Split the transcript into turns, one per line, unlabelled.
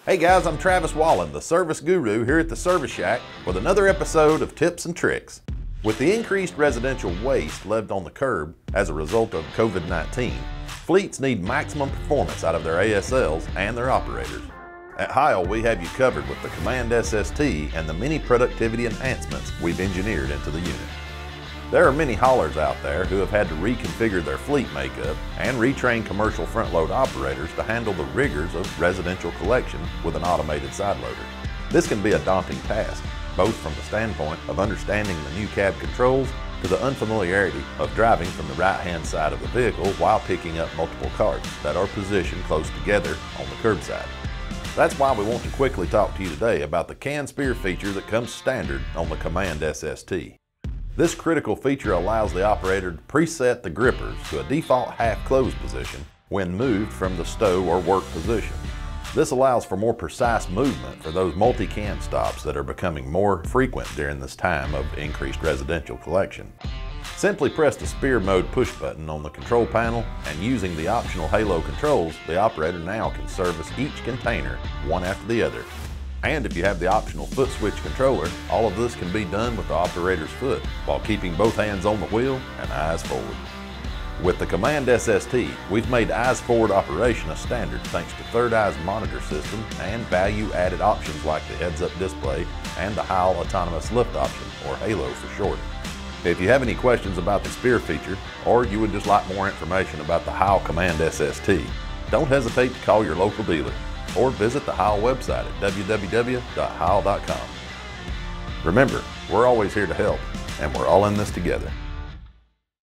Hey guys, I'm Travis Wallen, the service guru here at the Service Shack with another episode of Tips and Tricks. With the increased residential waste left on the curb as a result of COVID-19, fleets need maximum performance out of their ASLs and their operators. At Heil, we have you covered with the Command-SST and the many productivity enhancements we've engineered into the unit. There are many haulers out there who have had to reconfigure their fleet makeup and retrain commercial front-load operators to handle the rigors of residential collection with an automated side loader. This can be a daunting task, both from the standpoint of understanding the new cab controls to the unfamiliarity of driving from the right-hand side of the vehicle while picking up multiple carts that are positioned close together on the curbside. That's why we want to quickly talk to you today about the can spear feature that comes standard on the Command-SST. This critical feature allows the operator to preset the grippers to a default half-closed position when moved from the stow or work position. This allows for more precise movement for those multi-can stops that are becoming more frequent during this time of increased residential collection. Simply press the spear mode push button on the control panel, and using the optional halo controls, the operator now can service each container one after the other. And if you have the optional foot switch controller, all of this can be done with the operator's foot while keeping both hands on the wheel and eyes forward. With the Command-SST, we've made eyes forward operation a standard thanks to third eye's monitor system and value-added options like the heads-up display and the Heil autonomous lift option, or HALO for short. If you have any questions about the spear feature, or you would just like more information about the Heil Command-SST, don't hesitate to call your local dealer or visit the Heil website at www.heil.com. Remember, we're always here to help, and we're all in this together.